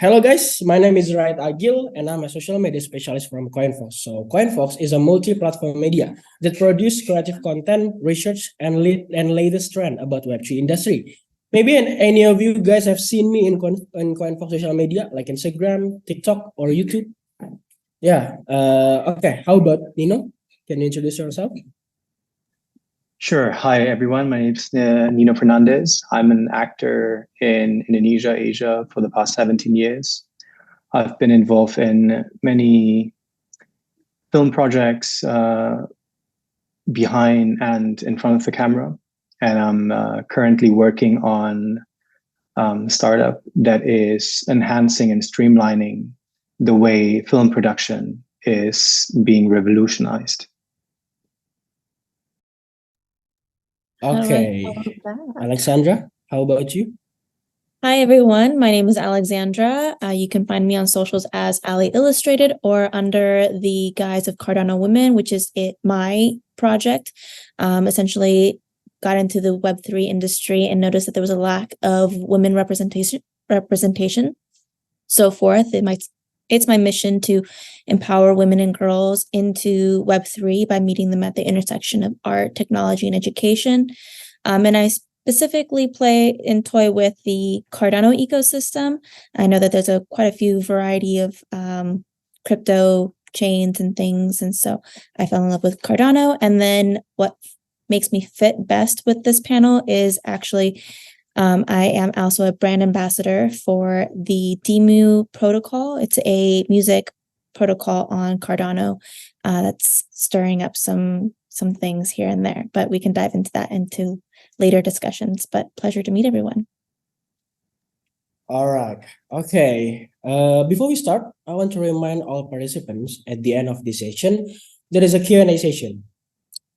Hello guys, my name is Raid Agil and I'm a social media specialist from CoinFox. So CoinFox is a multi-platform media that produce creative content, research, and latest trend about Web3 industry. Maybe any of you guys have seen me in CoinFox social media like Instagram, TikTok, or YouTube. Yeah. Okay. How about Nino? Can you introduce yourself? Sure. Hi, everyone. My name is Nino Fernandez. I'm an actor in Indonesia, Asia for the past 17 years. I've been involved in many film projects behind and in front of the camera. And I'm currently working on a startup that is enhancing and streamlining the way film production is being revolutionized. Okay. Alexandra, how about you? Hi, everyone. My name is Alexandra. You can find me on socials as Ali Illustrated or under the guise of Cardano Women, which is my project. Essentially got into the Web3 industry and noticed that there was a lack of women representation, so forth. It's my mission to empower women and girls into Web3 by meeting them at the intersection of art, technology, and education. And I specifically play and toy with the Cardano ecosystem. I know that there's quite a few variety of crypto chains and things. And so I fell in love with Cardano. And then what makes me fit best with this panel is actually I am also a brand ambassador for the DEMU protocol. It's a music protocol on Cardano that's stirring up some things here and there, but we can dive into that into later discussions. But pleasure to meet everyone. All right. Okay. Before we start, I want to remind all participants at the end of this session, there is a Q&A session.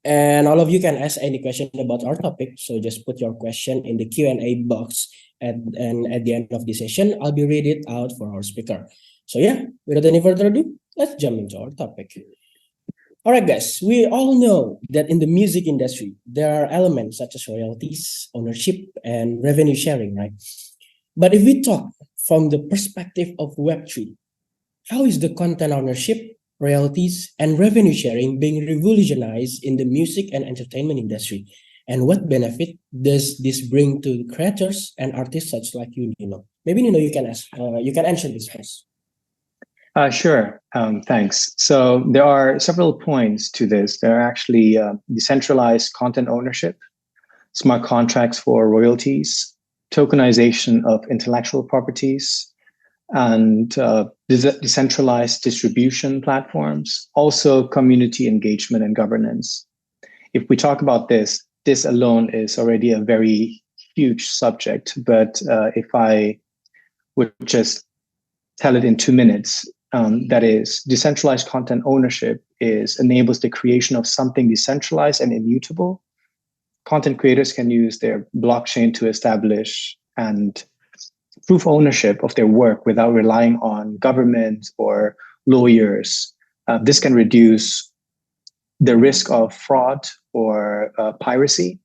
And all of you can ask any question about our topic. So just put your question in the Q&A box and at the end of the session, I'll be read it out for our speaker. So yeah, without any further ado, let's jump into our topic. All right, guys, we all know that in the music industry, there are elements such as royalties, ownership, and revenue sharing, right? But if we talk from the perspective of Web3, how is the content ownership, royalties, and revenue sharing being revolutionized in the music and entertainment industry? And what benefit does this bring to creators and artists such like you, Nino? Maybe Nino, you can answer this first. Sure. Thanks. So there are several points to this. There are actually decentralized content ownership, smart contracts for royalties, tokenization of intellectual properties, and decentralized distribution platforms, also community engagement and governance. If we talk about this alone is already a very huge subject, but if I would just tell it in 2 minutes, that is, decentralized content ownership enables the creation of something decentralized and immutable. Content creators can use their blockchain to establish and prove ownership of their work without relying on government or lawyers. This can reduce the risk of fraud or piracy.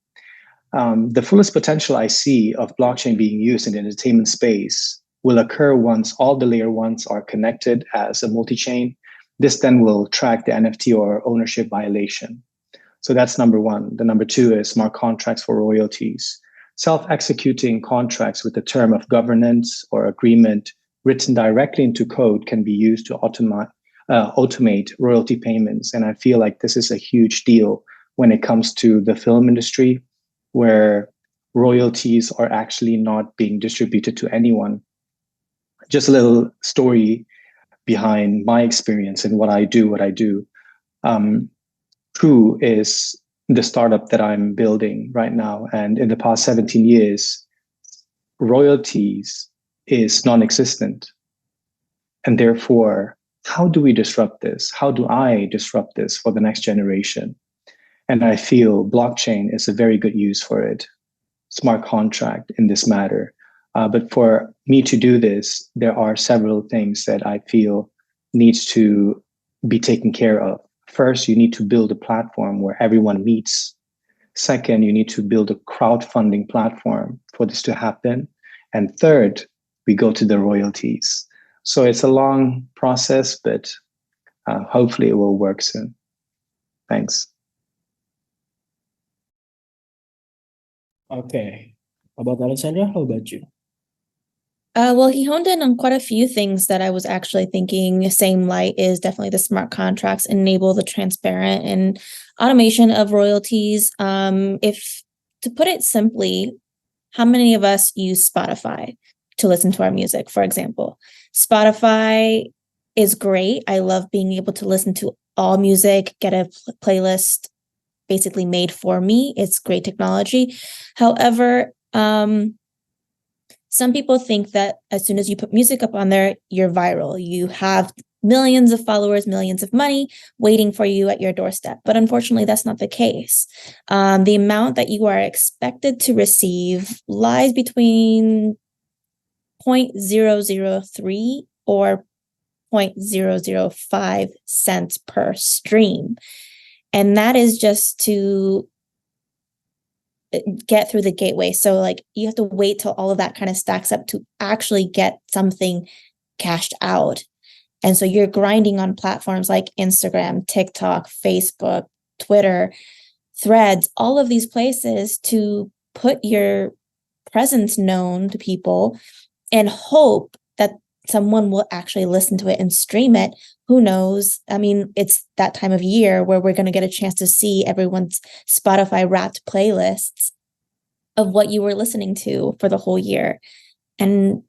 The fullest potential I see of blockchain being used in the entertainment space will occur once all the layer ones are connected as a multi-chain. This then will track the NFT or ownership violation. So that's number one. The number two is smart contracts for royalties. Self-executing contracts with the term of governance or agreement written directly into code can be used to automate royalty payments. And I feel like this is a huge deal when it comes to the film industry, where royalties are actually not being distributed to anyone. Just a little story behind my experience and what I do. True is the startup that I'm building right now. And in the past 17 years, royalties is non-existent. And therefore, how do we disrupt this? How do I disrupt this for the next generation? And I feel blockchain is a very good use for it. Smart contract in this matter. But for me to do this, there are several things that I feel needs to be taken care of. First, you need to build a platform where everyone meets. Second, you need to build a crowdfunding platform for this to happen. And third, we go to the royalties. So it's a long process, but hopefully it will work soon. Thanks. Okay. How about Alexandra? How about you? Well, he honed in on quite a few things that I was actually thinking. Same light is definitely the smart contracts enable the transparent and automation of royalties. If to put it simply, how many of us use Spotify to listen to our music, for example? Spotify is great. I love being able to listen to all music, get a playlist basically made for me. It's great technology. However, some people think that as soon as you put music up on there, you're viral. You have millions of followers, millions of money waiting for you at your doorstep. But unfortunately, that's not the case. The amount that you are expected to receive lies between 0.003 or 0.005 cents per stream. And that is just to get through the gateway. So like you have to wait till all of that kind of stacks up to actually get something cashed out. And so you're grinding on platforms like Instagram, TikTok, Facebook, Twitter, Threads, all of these places to put your presence known to people and hope that someone will actually listen to it and stream it. Who knows? I mean, it's that time of year where we're going to get a chance to see everyone's Spotify wrapped playlists of what you were listening to for the whole year. And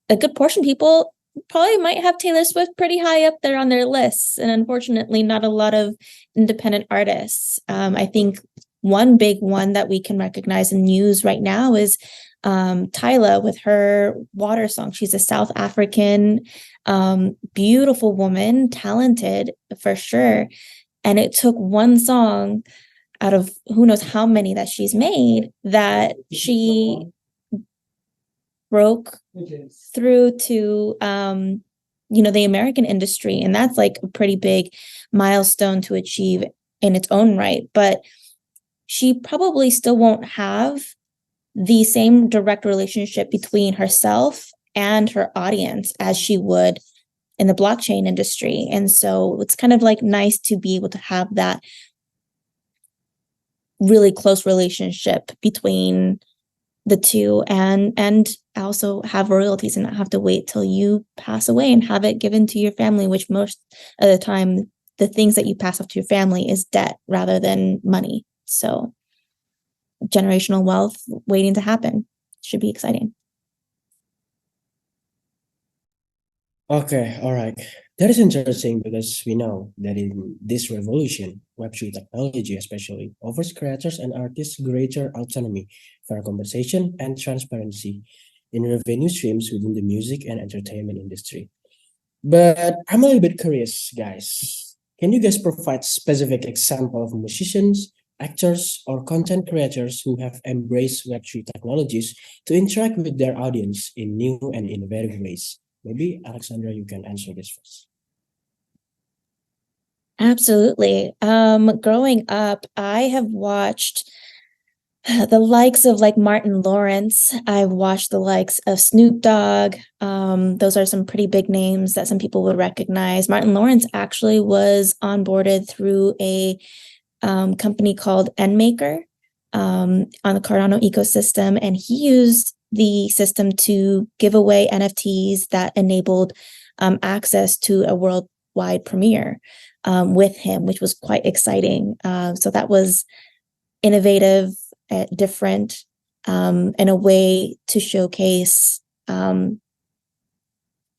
a good portion of people probably might have Taylor Swift pretty high up there on their lists. And unfortunately, not a lot of independent artists. I think one big one that we can recognize and use right now is Tyla with her Water song. She's a South African, beautiful woman, talented for sure. And it took one song out of who knows how many that she's made that she broke through to the American industry. And that's like a pretty big milestone to achieve in its own right. But she probably still won't have the same direct relationship between herself and her audience as she would in the blockchain industry. And so it's kind of like nice to be able to have that really close relationship between the two and also have royalties and not have to wait till you pass away and have it given to your family, which most of the time, the things that you pass off to your family is debt rather than money. So generational wealth waiting to happen. Should be exciting. Okay, all right. That is interesting because we know that in this revolution, Web3 technology especially offers creators and artists greater autonomy, fair compensation, and transparency in revenue streams within the music and entertainment industry. But I'm a little bit curious, guys. Can you guys provide specific example of musicians, actors, or content creators who have embraced Web3 technologies to interact with their audience in new and innovative ways? Maybe Alexandra, you can answer this first. Absolutely. Growing up, I have watched the likes of like Martin Lawrence. I've watched the likes of Snoop Dogg. Those are some pretty big names that some people would recognize. Martin Lawrence actually was onboarded through a company called NMaker on the Cardano ecosystem, and he used the system to give away NFTs that enabled access to a worldwide premiere with him, which was quite exciting. So that was innovative, different, and a way to showcase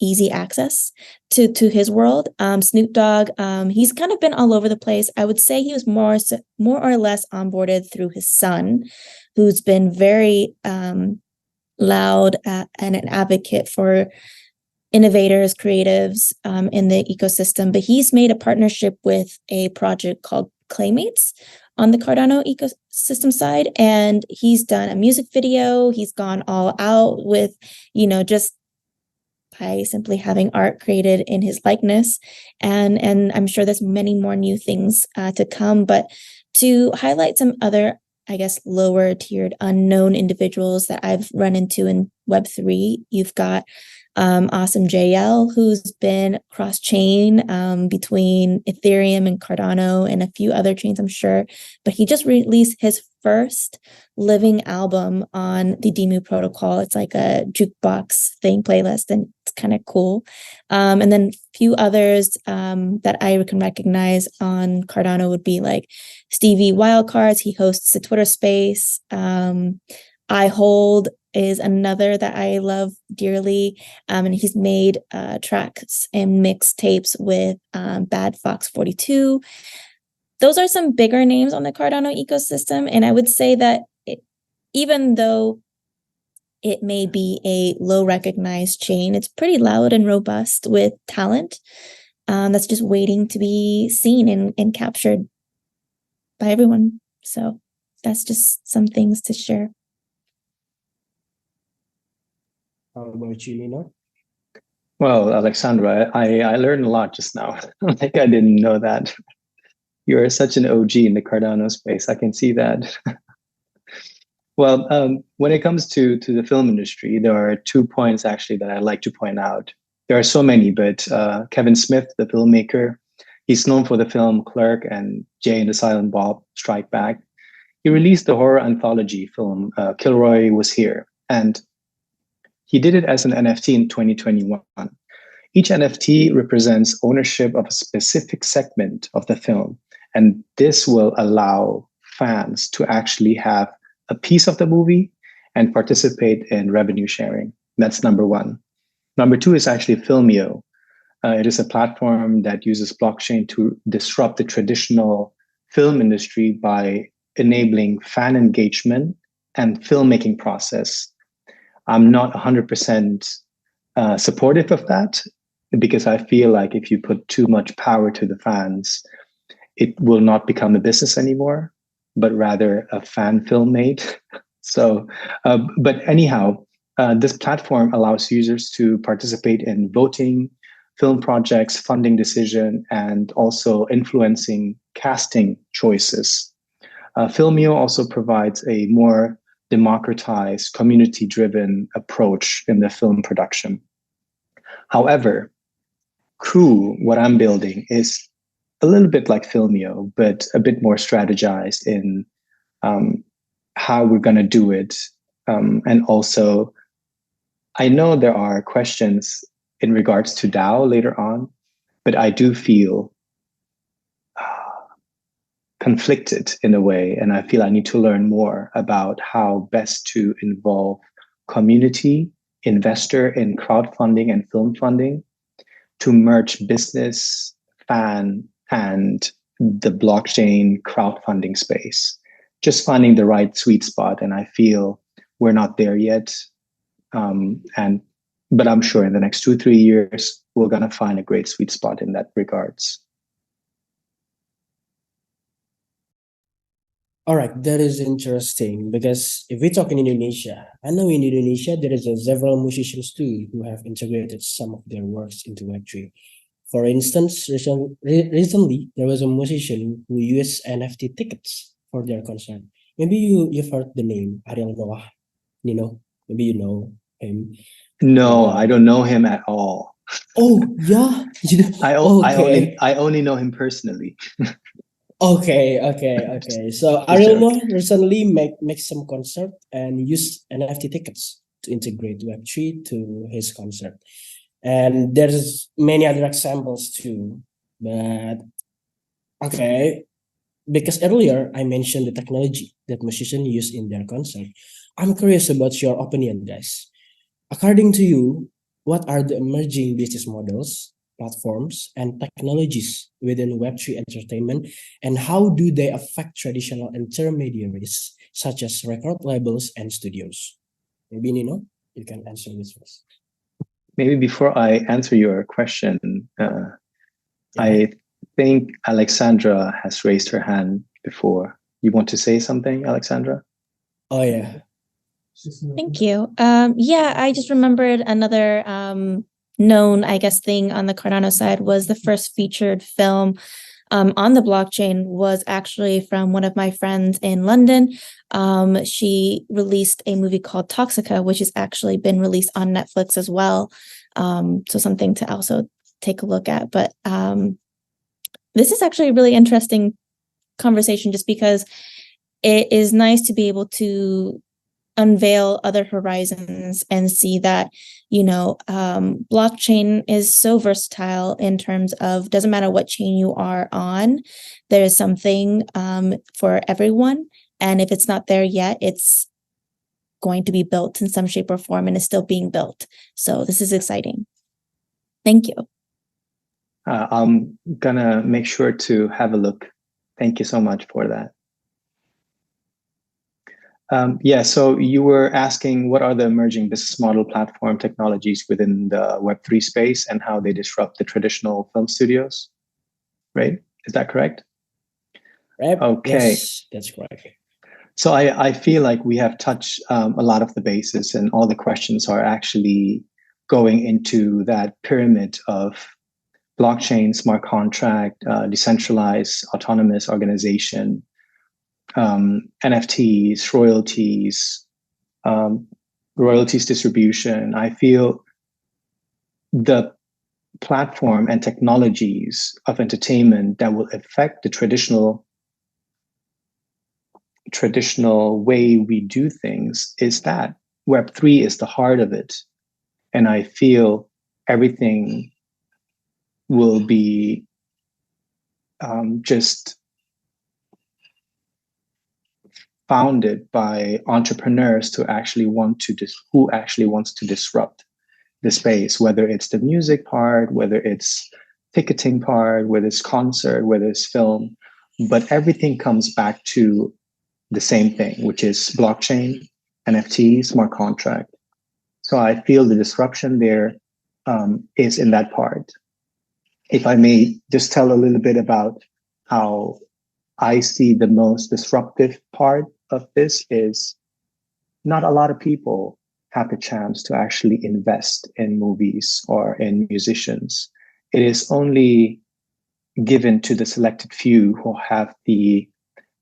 easy access to his world. Snoop Dogg, he's kind of been all over the place. I would say he was more or less onboarded through his son, who's been very loud and an advocate for innovators, creatives in the ecosystem. But he's made a partnership with a project called Claymates on the Cardano ecosystem side. And he's done a music video. He's gone all out with, just by simply having art created in his likeness. And I'm sure there's many more new things to come. But to highlight some other, I guess, lower tiered unknown individuals that I've run into in Web3, you've got Awesome JL, who's been cross-chain between Ethereum and Cardano and a few other chains, I'm sure. But he just released his first living album on the Demu protocol. It's like a jukebox thing playlist, and it's kind of cool. And then a few others that I can recognize on Cardano would be like Stevie Wildcards. He hosts a Twitter space. I Hold is another that I love dearly. And he's made tracks and mixtapes with Bad Fox 42. Those are some bigger names on the Cardano ecosystem. And I would say that even though it may be a low recognized chain, it's pretty loud and robust with talent that's just waiting to be seen and captured by everyone. So that's just some things to share. How about you, Nino? Well, Alexandra, I learned a lot just now. Like I didn't know that. You're such an OG in the Cardano space. I can see that. Well, when it comes to the film industry, there are 2 points actually that I'd like to point out. There are so many, but Kevin Smith, the filmmaker, he's known for the film Clerk and Jay and the Silent Bob Strike Back. He released the horror anthology film Kilroy Was Here, and he did it as an NFT in 2021. Each NFT represents ownership of a specific segment of the film, and this will allow fans to actually have a piece of the movie and participate in revenue sharing. That's number one. Number two is actually Filmio. It is a platform that uses blockchain to disrupt the traditional film industry by enabling fan engagement and filmmaking process. I'm not 100% supportive of that because I feel like if you put too much power to the fans, it will not become a business anymore, but rather a fan film made. So, but anyhow, this platform allows users to participate in voting, film projects, funding decision, and also influencing casting choices. Filmio also provides a more democratized, community-driven approach in the film production. However, Crew, what I'm building, is a little bit like Filmio, but a bit more strategized in how we're going to do it. And also, I know there are questions in regards to DAO later on, but I do feel conflicted in a way, and I feel I need to learn more about how best to involve community, investor in crowdfunding and film funding to merge business, fan, and the blockchain crowdfunding space. Just finding the right sweet spot, and I feel we're not there yet. But I'm sure in the next 2-3 years, we're going to find a great sweet spot in that regards. All right, that is interesting because if we talk in Indonesia, I know in Indonesia there is several musicians too who have integrated some of their works into Web3. For instance, recently there was a musician who used NFT tickets for their concert. Maybe you've heard the name Ariel Noah. You know, maybe you know him. No, I don't know him at all. Oh yeah, you know, okay. I only know him personally. Okay. So Ariel Noah recently make some concert and used NFT tickets to integrate Web3 to his concert. And there's many other examples too. But okay, because earlier I mentioned the technology that musicians use in their concert. I'm curious about your opinion, guys. According to you, what are the emerging business models, platforms, and technologies within Web3 entertainment, and how do they affect traditional intermediaries such as record labels and studios? Maybe Nino, you can answer this first. Maybe before I answer your question, I think Alexandra has raised her hand before. You want to say something, Alexandra? Oh yeah. Thank you. Yeah, I just remembered another known, I guess, thing on the Cardano side was the first featured film on the blockchain was actually from one of my friends in London. She released a movie called Toxica, which has actually been released on Netflix as well. So something to also take a look at. But this is actually a really interesting conversation, just because it is nice to be able to unveil other horizons and see that, blockchain is so versatile in terms of, doesn't matter what chain you are on, there is something for everyone. And if it's not there yet, it's going to be built in some shape or form, and is still being built. So this is exciting. Thank you. I'm gonna make sure to have a look. Thank you so much for that. Yeah, so you were asking what are the emerging business model platform technologies within the Web3 space and how they disrupt the traditional film studios, right? Is that correct? Okay. Yes, that's correct. So I feel like we have touched a lot of the bases, and all the questions are actually going into that pyramid of blockchain, smart contract, decentralized autonomous organization, NFTs, royalties distribution. I feel the platform and technologies of entertainment that will affect the traditional way we do things is that Web3 is the heart of it. And I feel everything will be just founded by entrepreneurs who actually wants to disrupt the space, whether it's the music part, whether it's ticketing part, whether it's concert, whether it's film, but everything comes back to the same thing, which is blockchain, NFT, smart contract. So I feel the disruption there is in that part. If I may just tell a little bit about how I see the most disruptive part of this is not a lot of people have the chance to actually invest in movies or in musicians. It is only given to the selected few who have the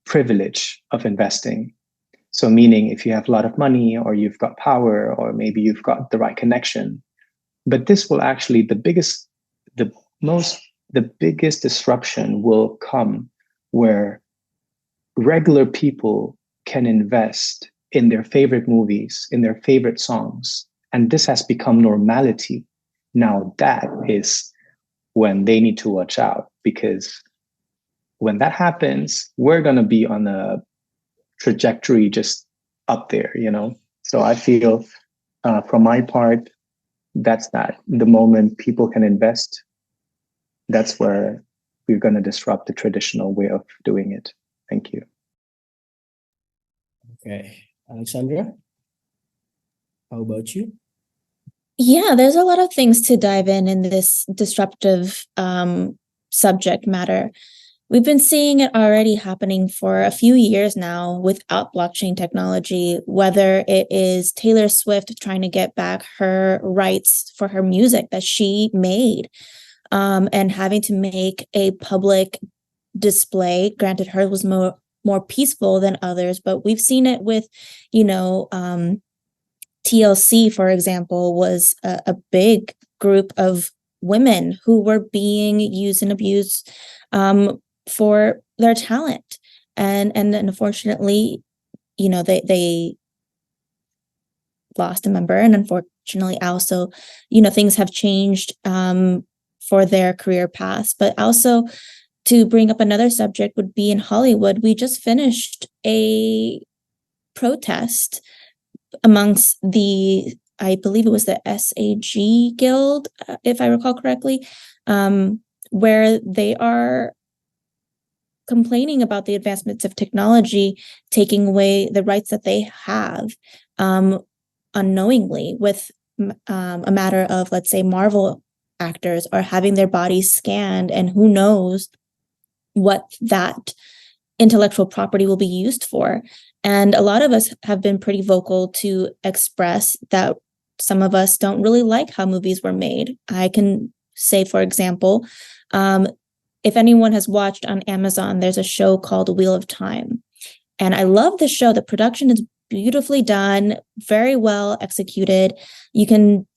privilege of investing. So meaning if you have a lot of money or you've got power or maybe you've got the right connection. But this will actually, the biggest disruption will come where regular people can invest in their favorite movies, in their favorite songs. And this has become normality. Now that is when they need to watch out, because when that happens, we're going to be on a trajectory just up there, So I feel from my part, that's that. The moment people can invest, that's where we're going to disrupt the traditional way of doing it. Thank you. Okay. Alexandra, how about you? Yeah, there's a lot of things to dive in this disruptive subject matter. We've been seeing it already happening for a few years now without blockchain technology, whether it is Taylor Swift trying to get back her rights for her music that she made, and having to make a public display. Granted, hers was more peaceful than others, but we've seen it with, TLC, for example, was a big group of women who were being used and abused for their talent. And unfortunately, they lost a member. And unfortunately also, things have changed for their career paths. But also, to bring up another subject would be in Hollywood, we just finished a protest amongst I believe it was the SAG Guild, if I recall correctly, where they are complaining about the advancements of technology taking away the rights that they have unknowingly, with a matter of, let's say, Marvel actors are having their bodies scanned, and who knows what that intellectual property will be used for. And a lot of us have been pretty vocal to express that some of us don't really like how movies were made. I can say, for example, if anyone has watched on Amazon, there's a show called Wheel of Time. And I love the show. The production is beautifully done, very well executed. You can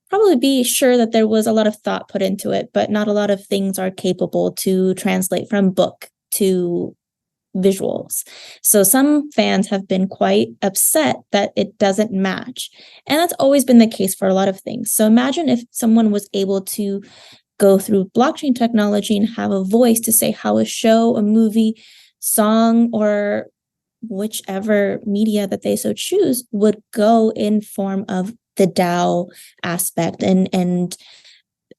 probably be sure that there was a lot of thought put into it, but not a lot of things are capable to translate from book to visuals. So some fans have been quite upset that it doesn't match. And that's always been the case for a lot of things. So imagine if someone was able to go through blockchain technology and have a voice to say how a show, a movie, song, or whichever media that they so choose would go in form of the DAO aspect and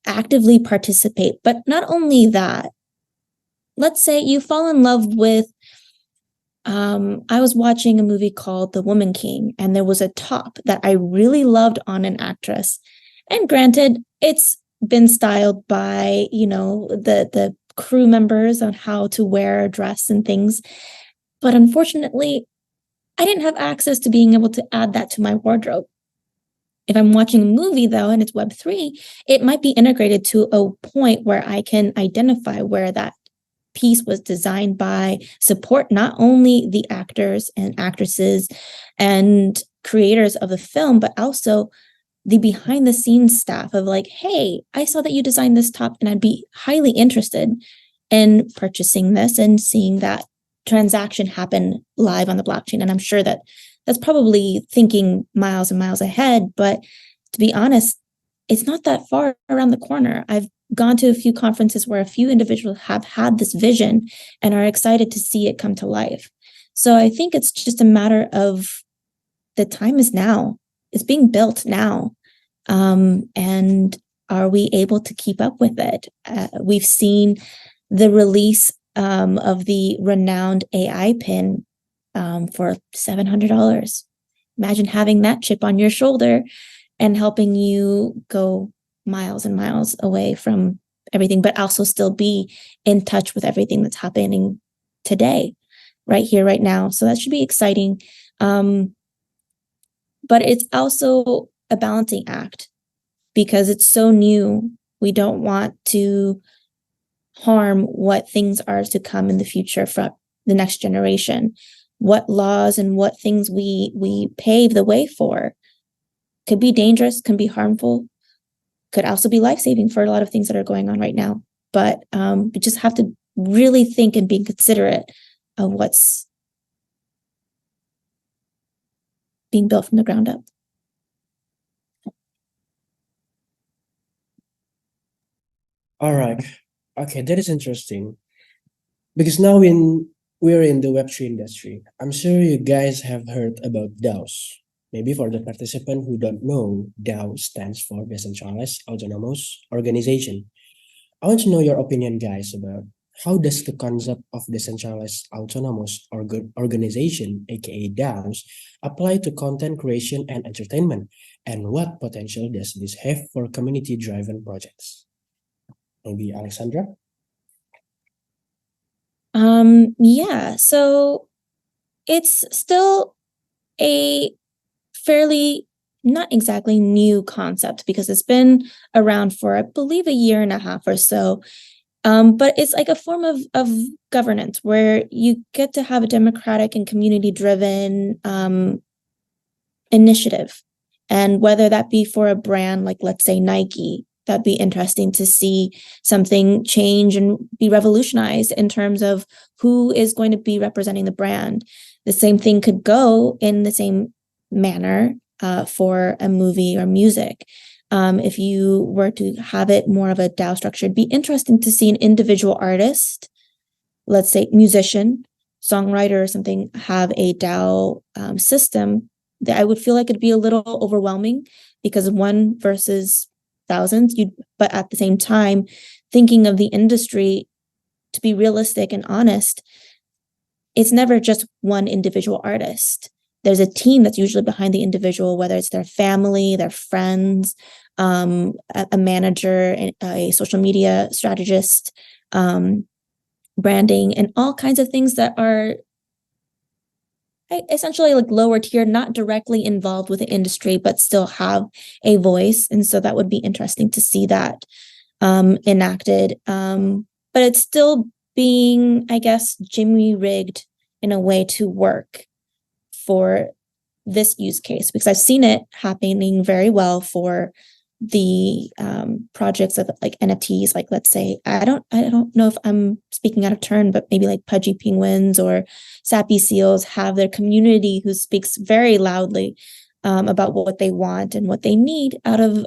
actively participate. But not only that, let's say you fall in love with I was watching a movie called The Woman King, and there was a top that I really loved on an actress. And granted, it's been styled by, the crew members on how to wear a dress and things. But unfortunately, I didn't have access to being able to add that to my wardrobe. If I'm watching a movie, though, and it's Web3, it might be integrated to a point where I can identify where that piece was designed by, support not only the actors and actresses and creators of the film, but also the behind the scenes staff of like, hey, I saw that you designed this top and I'd be highly interested in purchasing this and seeing that transaction happen live on the blockchain. And I'm sure that that's probably thinking miles and miles ahead, but to be honest, it's not that far around the corner. I've gone to a few conferences where a few individuals have had this vision and are excited to see it come to life. So I think it's just a matter of the time is now. It's being built now. And are we able to keep up with it? We've seen the release of the renowned AI pin for $700. Imagine having that chip on your shoulder and helping you go miles and miles away from everything, but also still be in touch with everything that's happening today, right here, right now. So that should be exciting. But it's also a balancing act because it's so new. We don't want to harm what things are to come in the future from the next generation. What laws and what things we pave the way for could be dangerous, can be harmful, could also be life-saving for a lot of things that are going on right now. But we just have to really think and be considerate of what's being built from the ground up. All right. Okay, that is interesting. Because now we're in the Web3 industry. I'm sure you guys have heard about DAOs. Maybe for the participant who don't know, DAO stands for Decentralized Autonomous Organization. I want to know your opinion, guys, about how does the concept of decentralized autonomous organization, aka DAOs, apply to content creation and entertainment, and what potential does this have for community-driven projects? Maybe Alexandra? Yeah, so it's still a fairly not exactly new concept because it's been around for, I believe, a year and a half or so. But it's like a form of governance where you get to have a democratic and community-driven initiative. And whether that be for a brand like, let's say, Nike, that'd be interesting to see something change and be revolutionized in terms of who is going to be representing the brand. The same thing could go in the same manner for a movie or music. If you were to have it more of a DAO structure, it'd be interesting to see an individual artist, let's say musician, songwriter or something, have a DAO system. That I would feel like it'd be a little overwhelming because one versus thousands. But at the same time, thinking of the industry, to be realistic and honest, it's never just one individual artist. There's a team that's usually behind the individual, whether it's their family, their friends, a manager, a social media strategist, branding, and all kinds of things that are essentially like lower tier, not directly involved with the industry, but still have a voice. And so that would be interesting to see that enacted. But it's still being, I guess, Jimmy rigged in a way to work for this use case, because I've seen it happening very well for the projects of like NFTs, like let's say I don't know if I'm speaking out of turn, but maybe like Pudgy Penguins or Sappy Seals have their community who speaks very loudly about what they want and what they need out of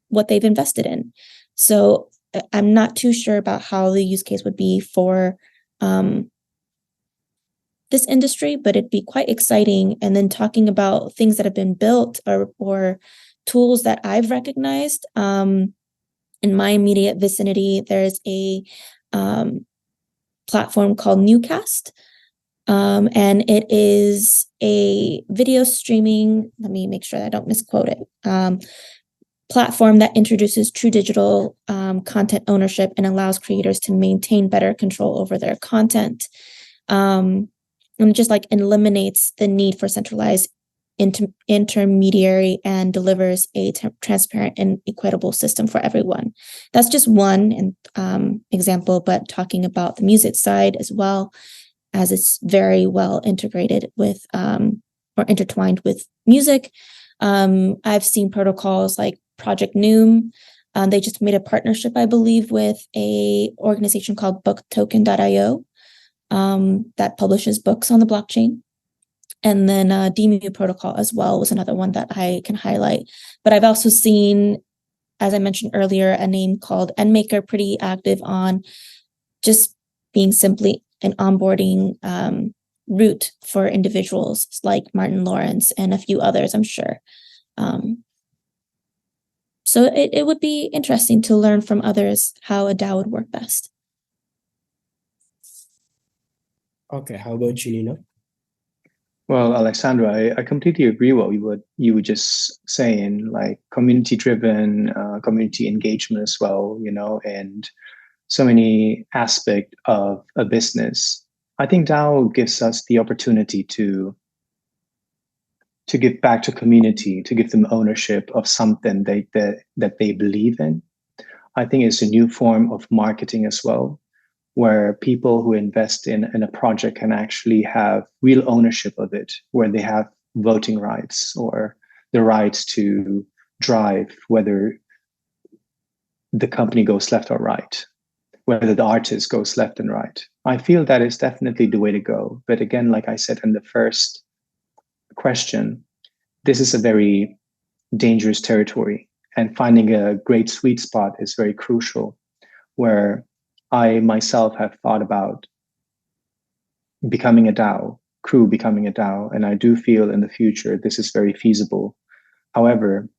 what they've invested in. So I'm not too sure about how the use case would be for this industry, but it'd be quite exciting. And then talking about things that have been built or tools that I've recognized in my immediate vicinity, there's a platform called Newcast. And it is a video streaming, let me make sure that I don't misquote it, platform that introduces true digital content ownership and allows creators to maintain better control over their content. And just like eliminates the need for centralized intermediary and delivers a transparent and equitable system for everyone. That's just one example, but talking about the music side as well, as it's very well integrated with or intertwined with music. I've seen protocols like Project Noom. They just made a partnership, I believe, with a organization called booktoken.io that publishes books on the blockchain. And then DMU protocol as well was another one that I can highlight. But I've also seen, as I mentioned earlier, a name called NMaker pretty active on just being simply an onboarding route for individuals like Martin Lawrence and a few others, I'm sure. So it would be interesting to learn from others how a DAO would work best. Okay, how about you, Nino? Well, Alexandra, I completely agree what you were just saying, like community-driven, community engagement as well, and so many aspects of a business. I think DAO gives us the opportunity to give back to community, to give them ownership of something that they believe in. I think it's a new form of marketing as well, where people who invest in a project can actually have real ownership of it, where they have voting rights or the rights to drive whether the company goes left or right, whether the artist goes left and right. I feel that is definitely the way to go. But again, like I said in the first question, this is a very dangerous territory, and finding a great sweet spot is very crucial, where I myself have thought about becoming a DAO, Crew becoming a DAO, and I do feel in the future this is very feasible. However,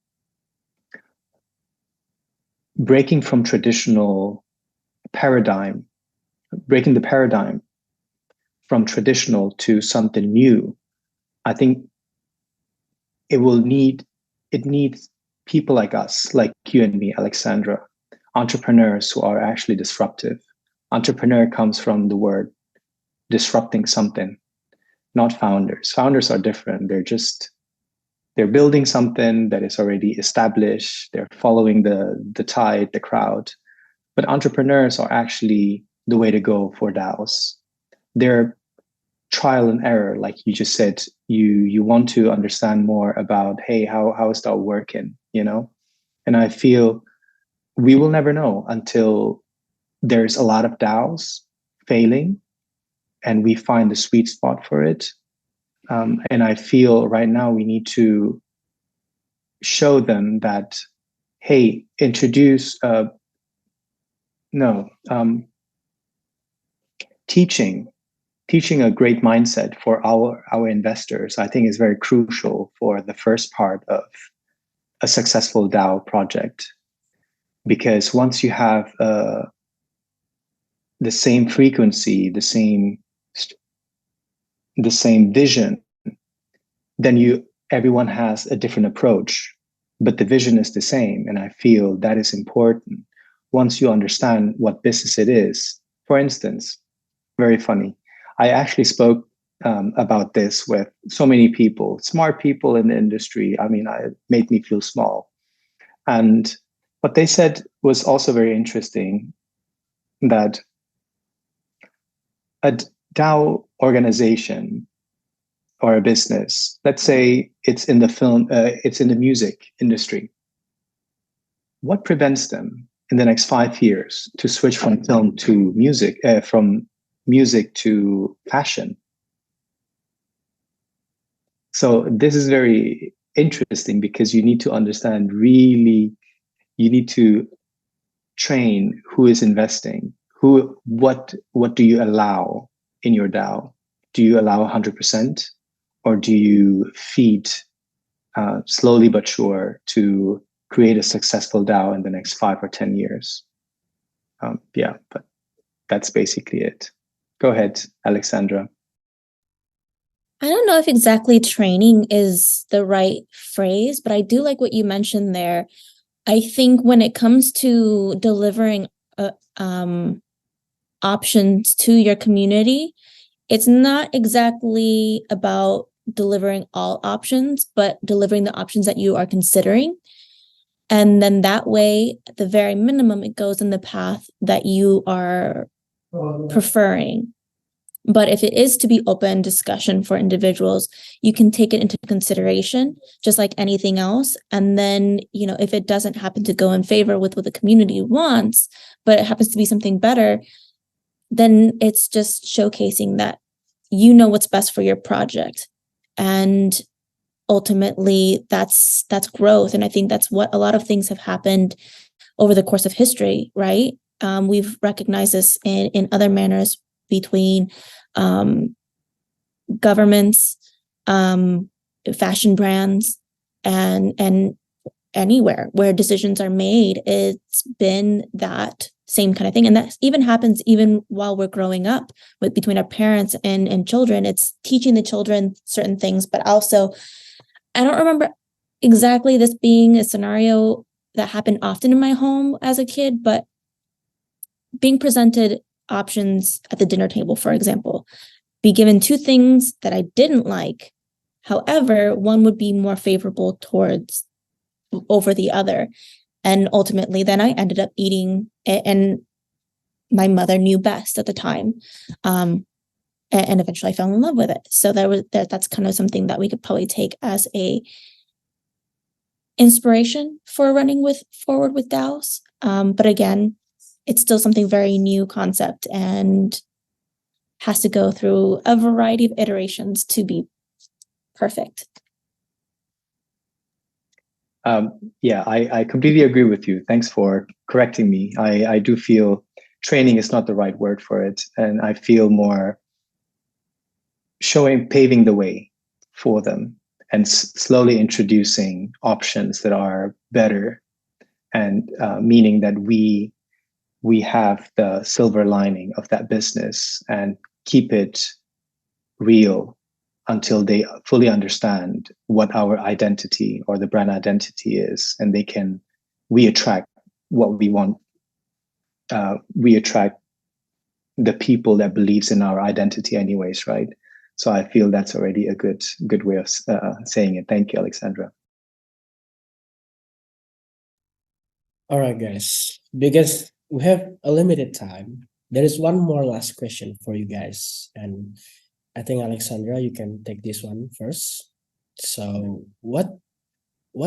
breaking from traditional paradigm, breaking the paradigm from traditional to something new, I think it needs people like us, like you and me, Alexandra, entrepreneurs who are actually disruptive. Entrepreneur comes from the word disrupting something, not founders. Founders are different. They're building something that is already established. They're following the tide, the crowd. But entrepreneurs are actually the way to go for DAOs. They're trial and error, like you just said. You want to understand more about, hey, how is that working, And I feel we will never know until there's a lot of DAOs failing and we find the sweet spot for it. And I feel right now we need to show them that, hey, teaching a great mindset for our investors, I think is very crucial for the first part of a successful DAO project. Because once you have the same frequency, the same vision, then everyone has a different approach, but the vision is the same. And I feel that is important. Once you understand what business it is, for instance, very funny, I actually spoke about this with so many people, smart people in the industry. I mean, it made me feel small. And what they said was also very interesting, that a DAO organization or a business, let's say it's in the it's in the music industry, what prevents them in the next 5 years to switch from film to music, from music to fashion? So this is very interesting because you need to understand really, you need to train who is investing, what do you allow in your DAO? Do you allow 100%, or do you feed slowly but sure to create a successful DAO in the next 5 or 10 years? Yeah, but that's basically it. Go ahead, Alexandra. I don't know if exactly training is the right phrase, but I do like what you mentioned there. I think when it comes to delivering options to your community, it's not exactly about delivering all options, but delivering the options that you are considering. And then that way, at the very minimum, it goes in the path that you are preferring. But if it is to be open discussion for individuals, you can take it into consideration, just like anything else. And then, if it doesn't happen to go in favor with what the community wants, but it happens to be something better, then it's just showcasing that you know what's best for your project. And ultimately, that's growth. And I think that's what a lot of things have happened over the course of history, right? We've recognized this in other manners between governments, fashion brands, and anywhere where decisions are made. It's been that same kind of thing. And that even happens even while we're growing up between our parents and children. It's teaching the children certain things, but also, I don't remember exactly this being a scenario that happened often in my home as a kid, but being presented options at the dinner table, for example, be given two things that I didn't like. However, one would be more favorable towards over the other. And ultimately, then I ended up eating, and my mother knew best at the time. And eventually I fell in love with it. So that's kind of something that we could probably take as a inspiration for running forward with DAOs. But again, it's still something very new concept and has to go through a variety of iterations to be perfect. Yeah, I completely agree with you. Thanks for correcting me. I do feel training is not the right word for it. And I feel more paving the way for them and slowly introducing options that are better, and meaning that we have the silver lining of that business and keep it real until they fully understand what our identity or the brand identity is, and we attract what we want. We attract the people that believes in our identity anyways, right? So I feel that's already a good way of saying it. Thank you, Alexandra. All right, guys. Because we have a limited time, there is one more last question for you guys. And I think, Alexandra, you can take this one first. So what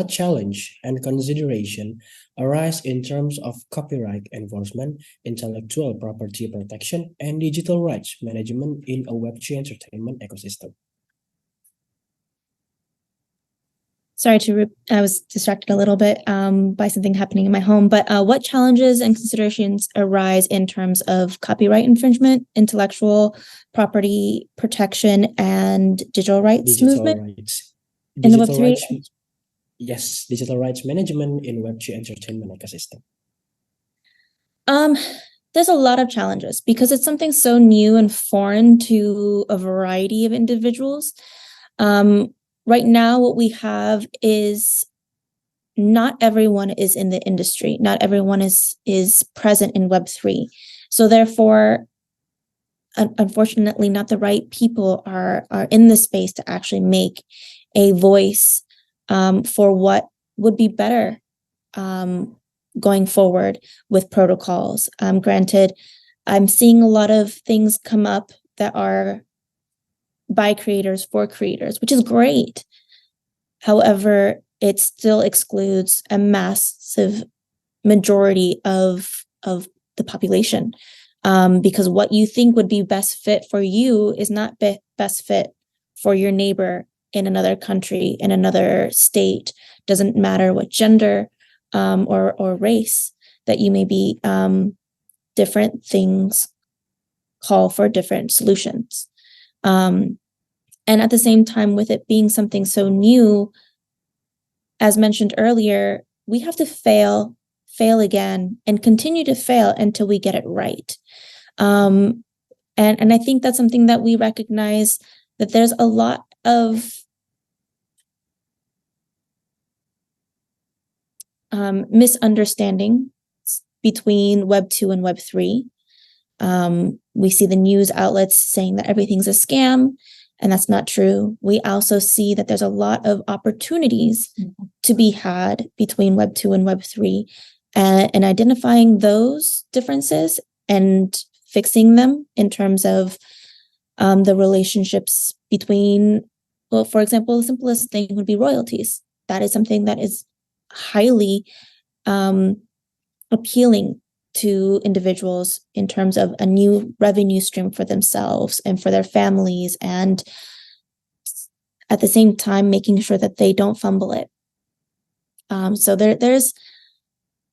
challenge and consideration arise in terms of copyright enforcement, intellectual property protection, and digital rights management in a Web3 entertainment ecosystem? Sorry I was distracted a little bit by something happening in my home, but what challenges and considerations arise in terms of copyright infringement, intellectual property protection, and digital rights movement rights. in the Web3? Rights, yes, digital rights management in Web3 entertainment ecosystem. There's a lot of challenges because it's something so new and foreign to a variety of individuals. Right now, what we have is not everyone is in the industry. Not everyone is present in Web3. So therefore, unfortunately, not the right people are in the space to actually make a voice for what would be better going forward with protocols. Granted, I'm seeing a lot of things come up that are by creators for creators, which is great. However, it still excludes a massive majority of the population, because what you think would be best fit for you is not best fit for your neighbor in another country, in another state. Doesn't matter what gender or race that you may be. Different things call for different solutions. And at the same time, with it being something so new, as mentioned earlier, we have to fail again, and continue to fail until we get it right. And I think that's something that we recognize, that there's a lot of misunderstanding between Web 2 and Web 3. We see the news outlets saying that everything's a scam, and that's not true. We also see that there's a lot of opportunities to be had between Web 2 and Web 3, and identifying those differences and fixing them in terms of the relationships between, well, for example, the simplest thing would be royalties. That is something that is highly appealing to individuals in terms of a new revenue stream for themselves and for their families, and at the same time making sure that they don't fumble it. So there's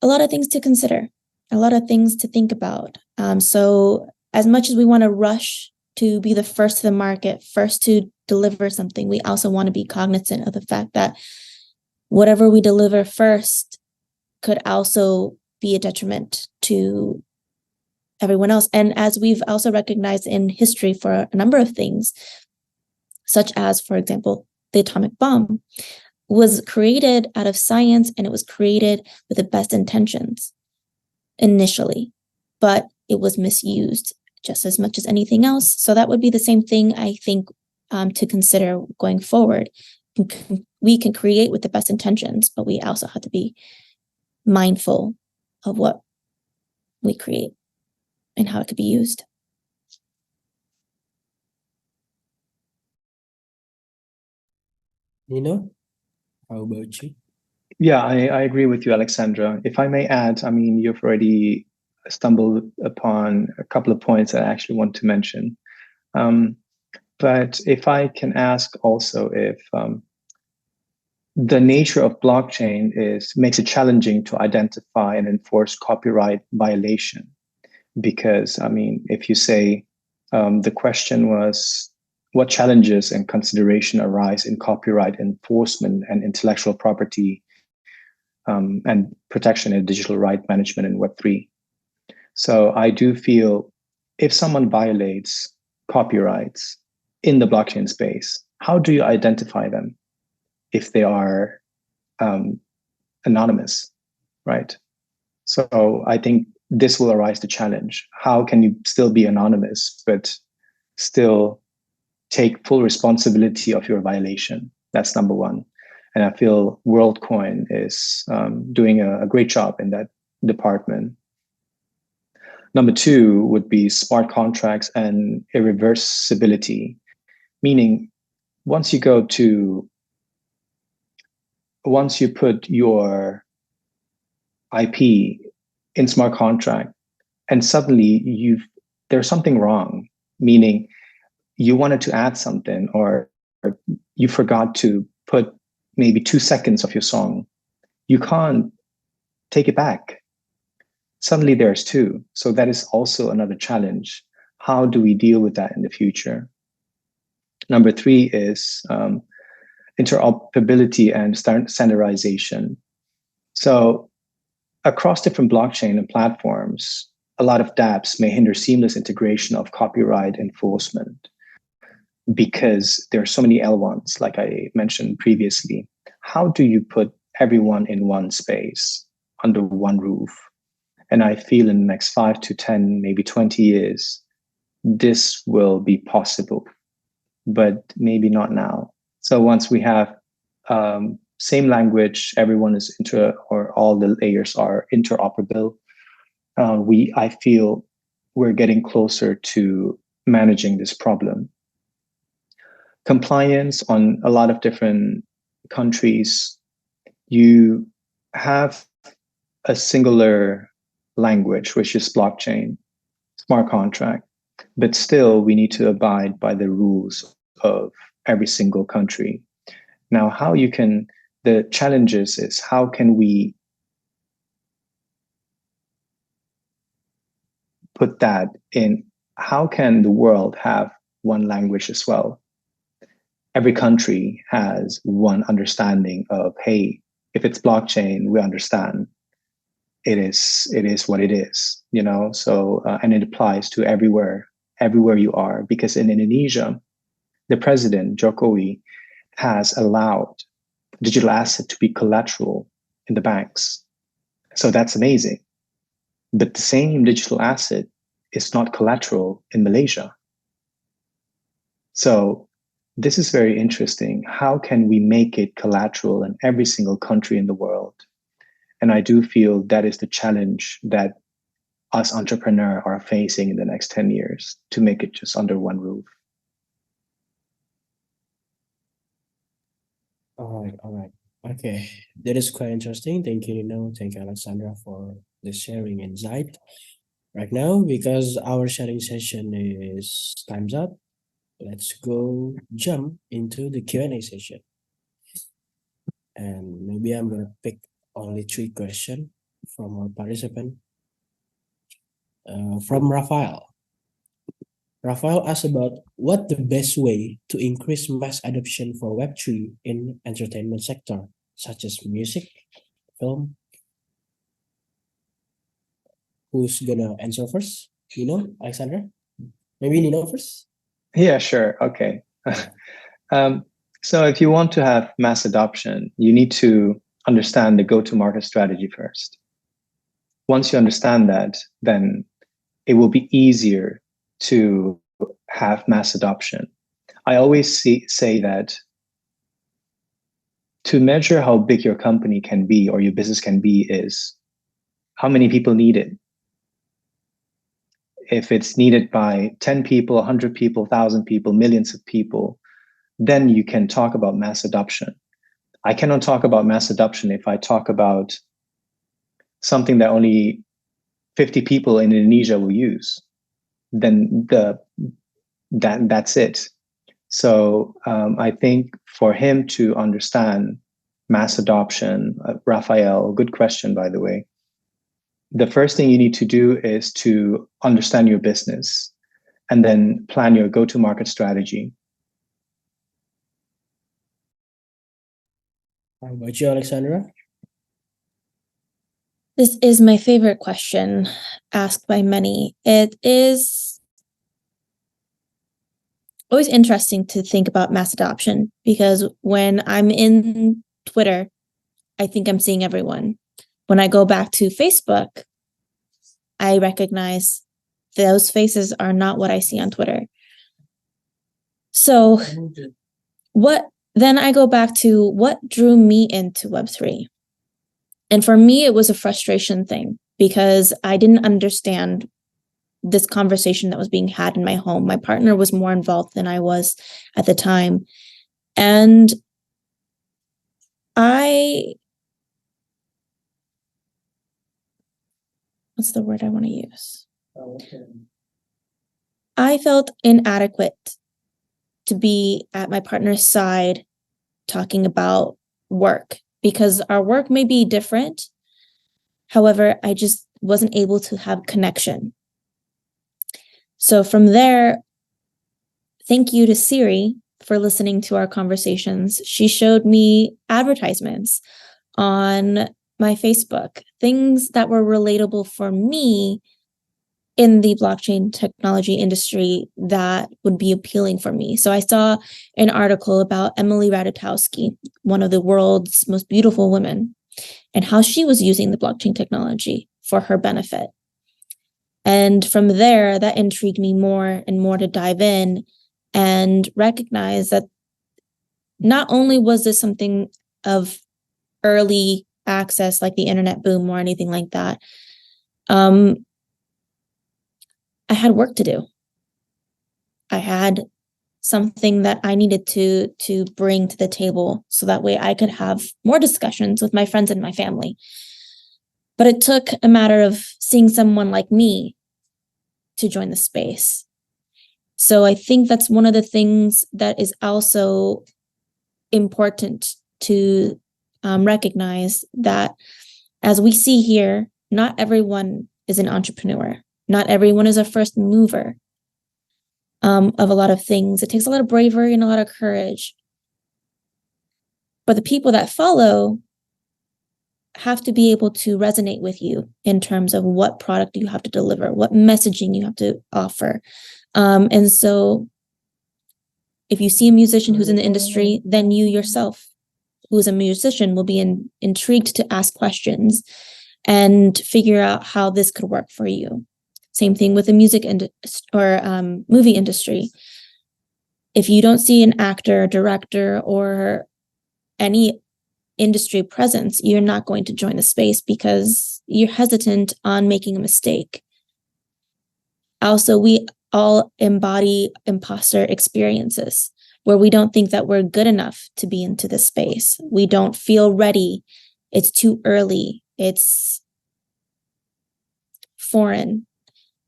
a lot of things to consider, a lot of things to think about. So as much as we want to rush to be the first to the market, first to deliver something, we also want to be cognizant of the fact that whatever we deliver first could also be a detriment to everyone else. And as we've also recognized in history for a number of things, such as, for example, the atomic bomb was created out of science, and it was created with the best intentions initially, but it was misused just as much as anything else. So that would be the same thing, I think, to consider going forward. We can create with the best intentions, but we also have to be mindful of what we create and how it could be used. Nino, how about you? Yeah, I agree with you, Alexandra. If I may add, I mean, you've already stumbled upon a couple of points that I actually want to mention. But if I can ask also if the nature of blockchain makes it challenging to identify and enforce copyright violation. Because, I mean, if you say the question was, what challenges and consideration arise in copyright enforcement and intellectual property and protection in digital right management in Web3? So I do feel if someone violates copyrights in the blockchain space, how do you identify them if they are anonymous, right? So I think this will arise the challenge. How can you still be anonymous, but still take full responsibility of your violation? That's number one. And I feel WorldCoin is doing a great job in that department. Number two would be smart contracts and irreversibility, meaning once you put your IP in smart contract and suddenly there's something wrong, meaning you wanted to add something or you forgot to put maybe 2 seconds of your song, you can't take it back. Suddenly there's 2. So that is also another challenge. How do we deal with that in the future? Number 3 is interoperability and standardization. So across different blockchain and platforms, a lot of dApps may hinder seamless integration of copyright enforcement because there are so many L1s, like I mentioned previously. How do you put everyone in one space under one roof? And I feel in the next 5 to 10, maybe 20 years, this will be possible, but maybe not now. So once we have same language, everyone is or all the layers are interoperable, I feel we're getting closer to managing this problem. compliance on a lot of different countries, you have a singular language, which is blockchain, smart contract, but still we need to abide by the rules of every single country. Now, the challenges is how can we put that in, how can the world have one language as well? Every country has one understanding of, hey, if it's blockchain, we understand it is what it is, so and it applies to everywhere you are, because in Indonesia, the president Jokowi has allowed digital asset to be collateral in the banks. So that's amazing. But the same digital asset is not collateral in Malaysia. So this is very interesting. How can we make it collateral in every single country in the world? And I do feel that is the challenge that us entrepreneurs are facing in the next 10 years, to make it just under one roof. All right. Okay, that is quite interesting. Thank you, Nino. Thank you, Alexandra, for the sharing insight. Right now, because our sharing session is time's up, let's go jump into the Q&A session. And maybe I'm gonna pick only 3 questions from our participant. From Rafael. Rafael asked about what the best way to increase mass adoption for Web3 in entertainment sector, such as music, film. Who's gonna answer first? Nino, Alexandra? Maybe Nino first? Yeah, sure. Okay. So if you want to have mass adoption, you need to understand the go-to-market strategy first. Once you understand that, then it will be easier to have mass adoption. I always say that to measure how big your company can be or your business can be is how many people need it. If it's needed by 10 people, 100 people, 1,000 people, millions of people, then you can talk about mass adoption. I cannot talk about mass adoption if I talk about something that only 50 people in Indonesia will use. Then that's it. So I think for him to understand mass adoption, Raphael, good question, by the way. The first thing you need to do is to understand your business and then plan your go-to-market strategy. How about you, Alexandra? This is my favorite question asked by many. It is always interesting to think about mass adoption, because when I'm in Twitter, I think I'm seeing everyone. When I go back to Facebook, I recognize those faces are not what I see on Twitter. So then I go back to what drew me into Web3. And for me, it was a frustration thing, because I didn't understand this conversation that was being had in my home. My partner was more involved than I was at the time. And what's the word I want to use? I felt inadequate to be at my partner's side talking about work, because our work may be different. However, I just wasn't able to have connection. So from there, thank you to Siri for listening to our conversations. She showed me advertisements on my Facebook, things that were relatable for me in the blockchain technology industry that would be appealing for me. So I saw an article about Emily Ratajkowski, one of the world's most beautiful women, and how she was using the blockchain technology for her benefit. And from there, that intrigued me more and more to dive in and recognize that not only was this something of early access, like the internet boom or anything like that, I had work to do. I had something that I needed to bring to the table so that way I could have more discussions with my friends and my family. But it took a matter of seeing someone like me to join the space. So I think that's one of the things that is also important to recognize, that as we see here, not everyone is an entrepreneur. Not everyone is a first mover of a lot of things. It takes a lot of bravery and a lot of courage. But the people that follow have to be able to resonate with you in terms of what product you have to deliver, what messaging you have to offer. And so if you see a musician who's in the industry, then you yourself, who is a musician, will be intrigued to ask questions and figure out how this could work for you. Same thing with the music or movie industry. If you don't see an actor, director, or any industry presence, you're not going to join the space because you're hesitant on making a mistake. Also, we all embody imposter experiences where we don't think that we're good enough to be into the space. We don't feel ready. It's too early. It's foreign.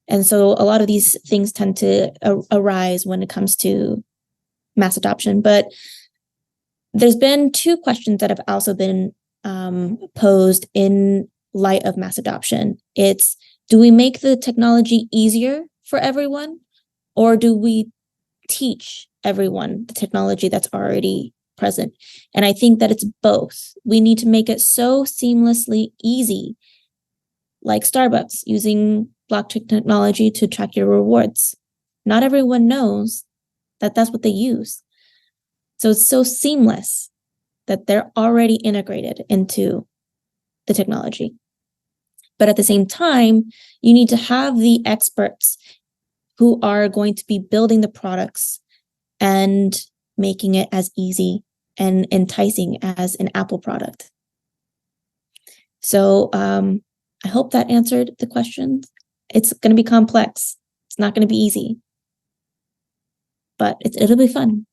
And so a lot of these things tend to arise when it comes to mass adoption. But there's been two questions that have also been posed in light of mass adoption. It's, do we make the technology easier for everyone, or do we teach everyone the technology that's already present? And I think that it's both. We need to make it so seamlessly easy, like Starbucks using blockchain technology to track your rewards. Not everyone knows that that's what they use. So it's so seamless that they're already integrated into the technology. But at the same time, you need to have the experts who are going to be building the products and making it as easy and enticing as an Apple product. So I hope that answered the question. It's going to be complex. It's not going to be easy, but it'll be fun.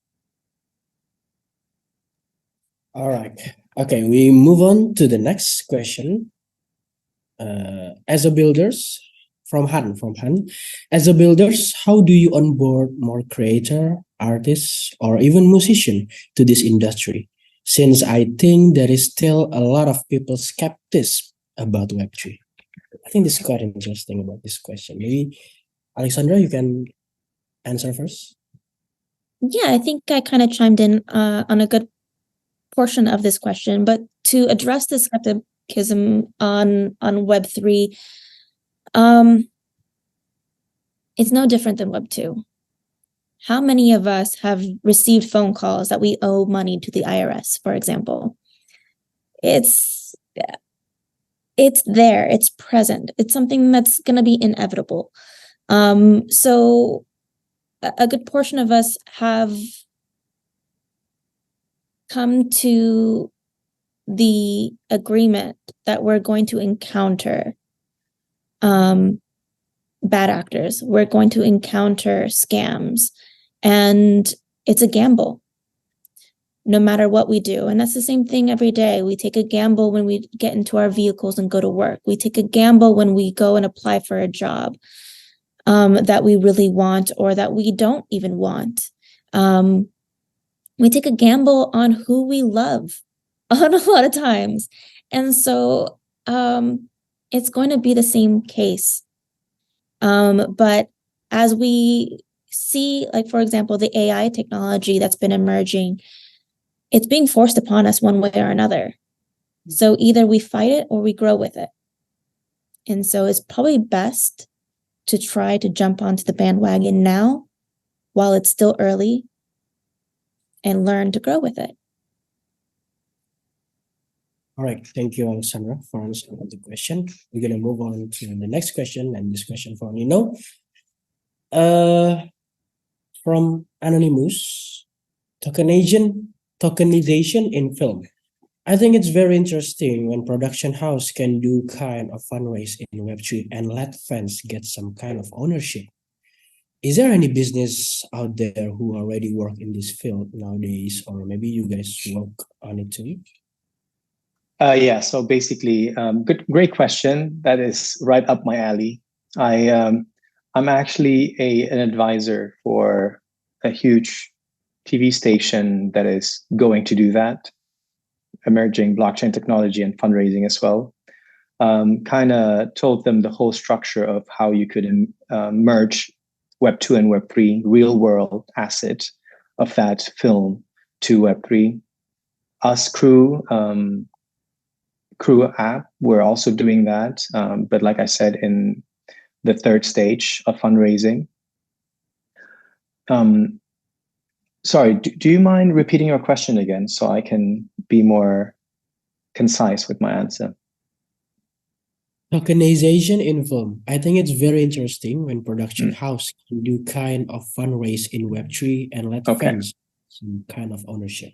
All right. Okay, we move on to the next question. As a builders, from Han, as a builders, how do you onboard more creator, artists, or even musician to this industry? Since I think there is still a lot of people skeptics about Web3. I think this is quite interesting about this question. Maybe Alexandra, you can answer first. Yeah, I think I kind of chimed in on a good portion of this question, but to address the skepticism on Web3, it's no different than Web2. How many of us have received phone calls that we owe money to the IRS, for example? It's there, it's present. It's something that's going to be inevitable. So a good portion of us have come to the agreement that we're going to encounter bad actors. We're going to encounter scams, and it's a gamble no matter what we do. And that's the same thing every day. We take a gamble when we get into our vehicles and go to work. We take a gamble when we go and apply for a job that we really want or that we don't even want. We take a gamble on who we love on a lot of times. And so it's going to be the same case. But as we see, like, for example, the AI technology that's been emerging, it's being forced upon us one way or another. So either we fight it or we grow with it. And so it's probably best to try to jump onto the bandwagon now while it's still early and learn to grow with it. All right. Thank you, Alexandra, for answering the question. We're going to move on to the next question, and this question from Nino. From Anonymous, tokenization in film. I think it's very interesting when production house can do kind of fundraise in Web3 and let fans get some kind of ownership. is there any business out there who already work in this field nowadays, or maybe you guys work on it too? Yeah, so basically, great question. That is right up my alley. I'm actually an advisor for a huge TV station that is going to do that, emerging blockchain technology and fundraising as well. Kind of told them the whole structure of how you could merge Web 2 and Web 3, real world asset of that film to Web 3. Us crew app, we're also doing that. But like I said, in the third stage of fundraising. Sorry, do you mind repeating your question again so I can be more concise with my answer? Tokenization in film. I think it's very interesting when production Mm. house can do kind of fundraise in Web3 and let Okay. fans some kind of ownership.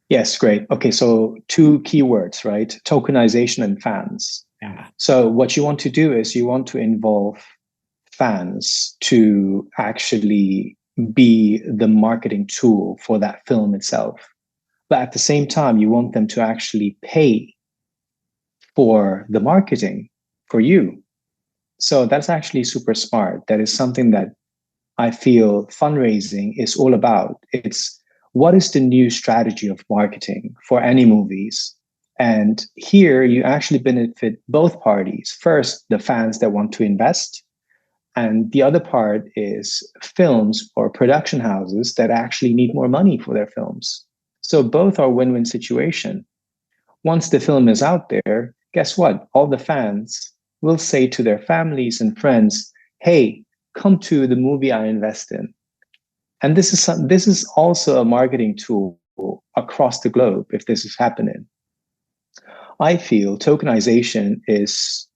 Yes, great. Okay, so two keywords, right? Tokenization and fans. Yeah. So what you want to do is you want to involve fans to actually be the marketing tool for that film itself. But at the same time, you want them to actually pay for the marketing for you. So that's actually super smart. That is something that I feel fundraising is all about. It's what is the new strategy of marketing for any movies? And here you actually benefit both parties. First, the fans that want to invest, and the other part is films or production houses that actually need more money for their films. So both are win-win situation. Once the film is out there, guess what? All the fans will say to their families and friends, hey, come to the movie I invest in. And this is also a marketing tool across the globe if this is happening. I feel tokenization is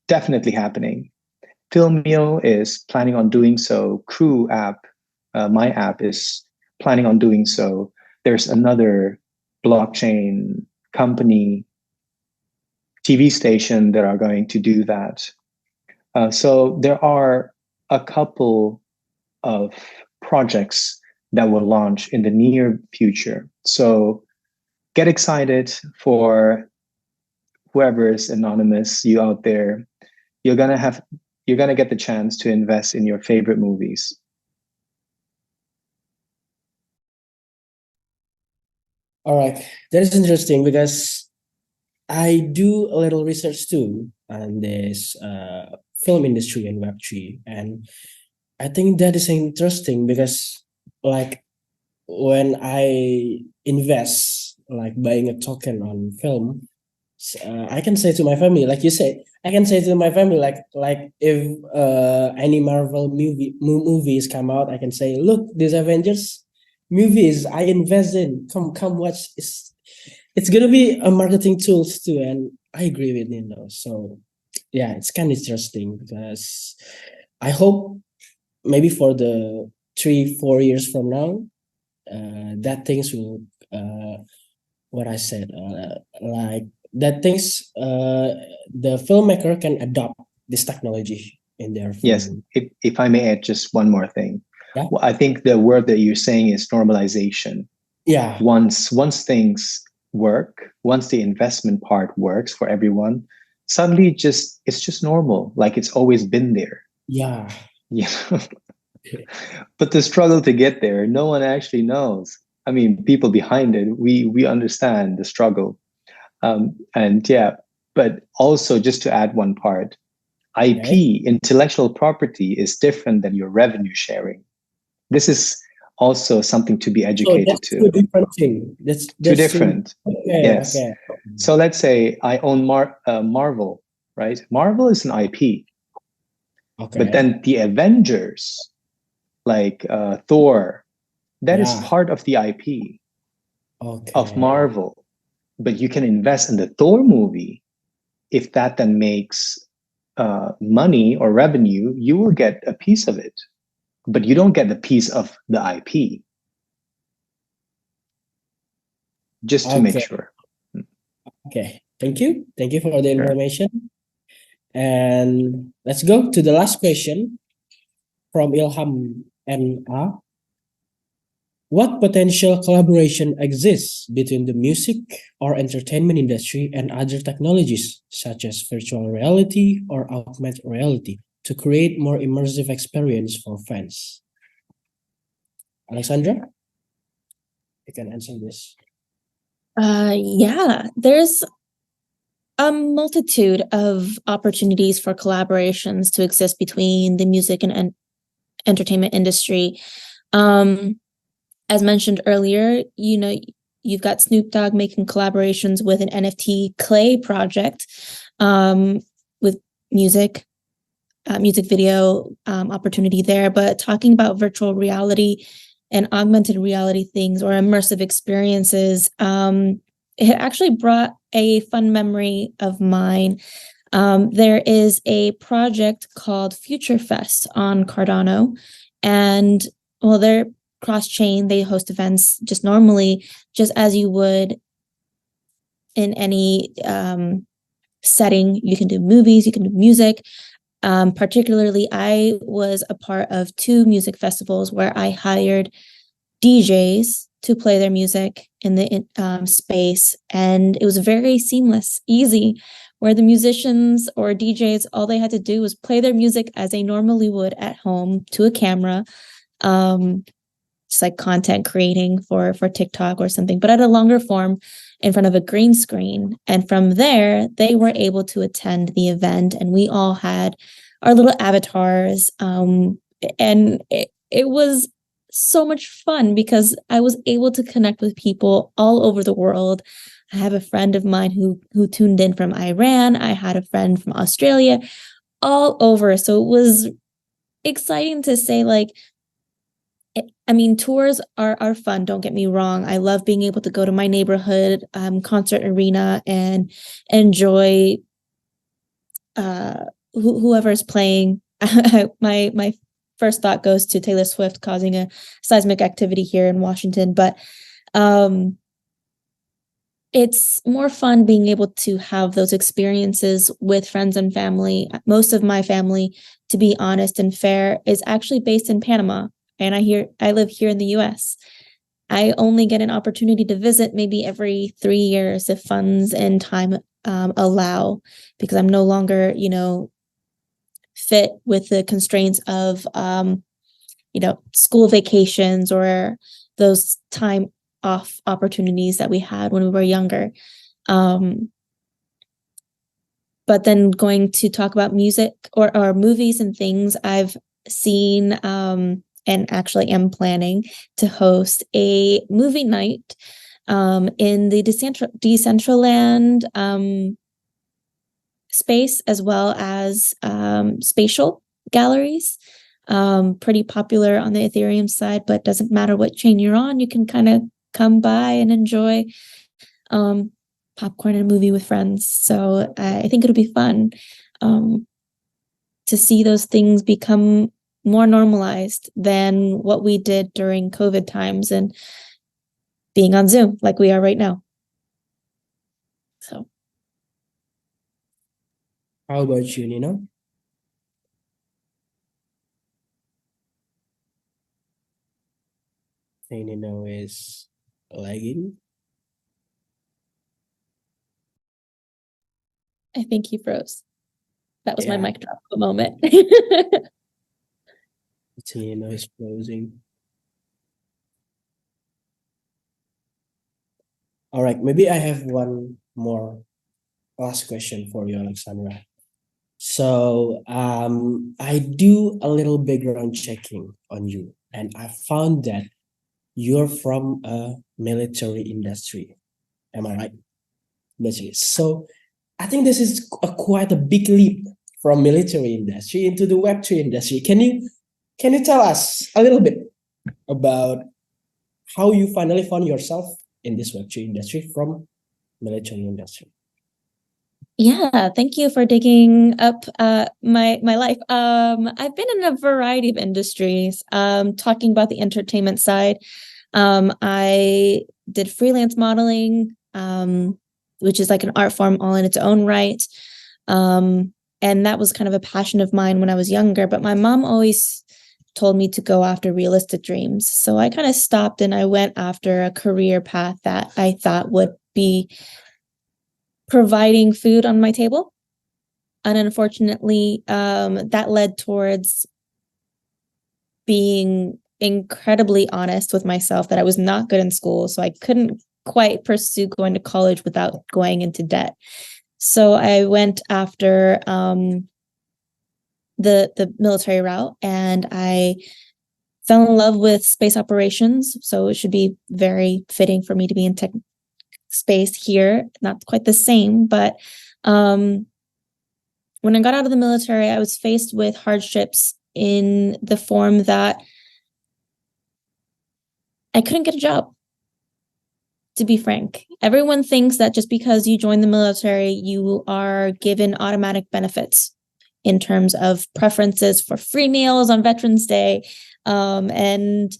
definitely happening. Filmio is planning on doing so. Crew app, my app, is planning on doing so. There's another blockchain company, TV station that are going to do that. So there are a couple of projects that will launch in the near future. So get excited for whoever is anonymous, you out there. You're gonna get the chance to invest in your favorite movies. All right. That is interesting because I do a little research too on this film industry and Web3. And I think that is interesting because like when I invest, like buying a token on film, I can say to my family, like you said, I can say to my family, like if any Marvel movies come out, I can say, look, these Avengers movies I invest in. Come watch. It's gonna be a marketing tools too, and I agree with Nino. So yeah, it's kind of interesting because I hope maybe for the 3-4 years from now, that things will what I said, like that things the filmmaker can adopt this technology in their Yes, film. if I may add just one more thing. Yeah. Well, I think the word that you're saying is normalization. Yeah. Once things work, once the investment part works for everyone, suddenly it's just normal, like it's always been there. Yeah. Yeah. But the struggle to get there, no one actually knows. I mean, people behind it, we understand the struggle. And yeah, but also just to add one part, IP, Okay. intellectual property, is different than your revenue sharing. This is also something to be So educated that's to. two different thing. Two That's two. different. Okay. Yes. Okay. So let's say I own Marvel, right? Marvel is an IP, but Okay. then the Avengers, like Thor, that is Yeah. part of the IP of Okay. Marvel. But you can invest in the Thor movie. If that then makes money or revenue, you will get a piece of it, but you don't get the piece of the IP. Just to make Okay. sure. Okay. Thank you. Thank you for the Sure. information. And let's go to the last question. from Ilham and what potential collaboration exists between the music or entertainment industry and other technologies, such as virtual reality or augmented reality, to create more immersive experience for fans? Alexandra, you can answer this. Yeah, there's a multitude of opportunities for collaborations to exist between the music and entertainment industry. As mentioned earlier, you've got Snoop Dogg making collaborations with an NFT clay project, with music video opportunity there. But talking about virtual reality and augmented reality things or immersive experiences, it actually brought a fun memory of mine. There is a project called Futurefest on Cardano, and well, they're cross-chain. They host events just normally, just as you would in any setting. You can do movies, you can do music. Particularly, I was a part of 2 music festivals where I hired DJs to play their music in the space, and it was very seamless, easy, where the musicians or DJs, all they had to do was play their music as they normally would at home to a camera, just like content creating for TikTok or something, but at a longer form in front of a green screen. And from there, they were able to attend the event, and we all had our little avatars. And it was so much fun because I was able to connect with people all over the world. I have a friend of mine who tuned in from Iran. I had a friend from Australia, all over. So it was exciting to say, like, tours are fun, don't get me wrong. I love being able to go to my neighborhood concert arena and enjoy whoever's playing. My first thought goes to Taylor Swift causing a seismic activity here in Washington, but it's more fun being able to have those experiences with friends and family. Most of my family, to be honest and fair, is actually based in Panama. And I live here in the US. I only get an opportunity to visit maybe every 3 years if funds and time allow, because I'm no longer, fit with the constraints of, school vacations or those time off opportunities that we had when we were younger. But then going to talk about music or movies and things, I've seen and actually am planning to host a movie night in the Decentraland space, as well as spatial galleries. Pretty popular on the Ethereum side, but doesn't matter what chain you're on, you can kind of come by and enjoy popcorn and a movie with friends. So I think it'll be fun to see those things become more normalized than what we did during COVID times and being on Zoom like we are right now. So, how about you, Nino? I think Nino is lagging. I think he froze. That was my Yeah. mic drop a moment. Nino is closing. All right, maybe I have one more last question for you, Alexandra. So I do a little background checking on you, and I found that you're from a military industry. Am I right? Military. So I think this is quite a big leap from military industry into the Web3 industry. Can you tell us a little bit about how you finally found yourself in this Web3 industry from military industry? Yeah, thank you for digging up my life. I've been in a variety of industries. Talking about the entertainment side, I did freelance modeling, which is like an art form all in its own right. And that was kind of a passion of mine when I was younger. But my mom always told me to go after realistic dreams. So I kind of stopped and I went after a career path that I thought would be providing food on my table. And unfortunately, that led towards being incredibly honest with myself that I was not good in school. So I couldn't quite pursue going to college without going into debt. So I went after the military route, and I fell in love with space operations. So it should be very fitting for me to be in tech space here. Not quite the same, but when I got out of the military, I was faced with hardships in the form that I couldn't get a job. To be frank, everyone thinks that just because you join the military, you are given automatic benefits in terms of preferences for free meals on Veterans Day, and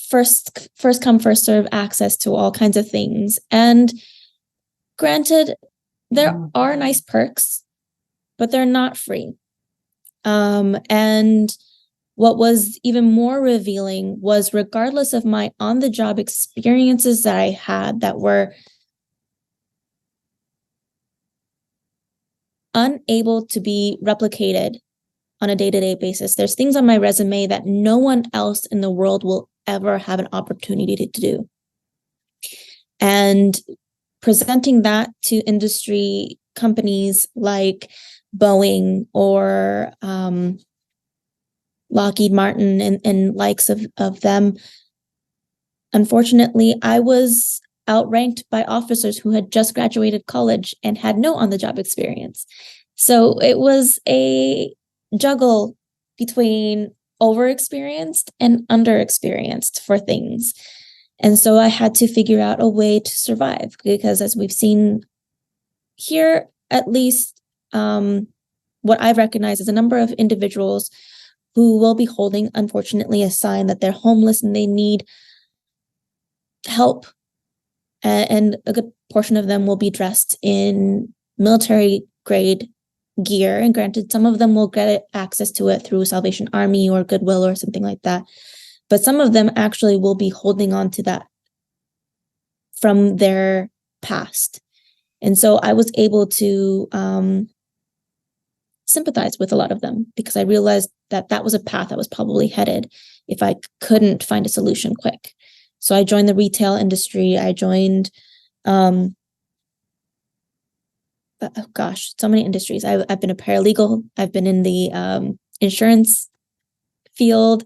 first come, first serve access to all kinds of things. And granted, there are nice perks, but they're not free. And what was even more revealing was, regardless of my on-the-job experiences that I had that were unable to be replicated on a day-to-day basis, there's things on my resume that no one else in the world will ever have an opportunity to do. And presenting that to industry companies like Boeing or Lockheed Martin and likes of them, unfortunately, I was outranked by officers who had just graduated college and had no on-the-job experience. So it was a juggle between overexperienced and underexperienced for things. And so I had to figure out a way to survive, because as we've seen here, at least what I've recognized is a number of individuals who will be holding, unfortunately, a sign that they're homeless and they need help. And a good portion of them will be dressed in military grade gear. And granted, some of them will get access to it through Salvation Army or Goodwill or something like that. But some of them actually will be holding on to that from their past. And so I was able to sympathize with a lot of them, because I realized that that was a path I was probably headed if I couldn't find a solution quick. So I joined the retail industry. I joined, so many industries. I've been a paralegal. I've been in the insurance field.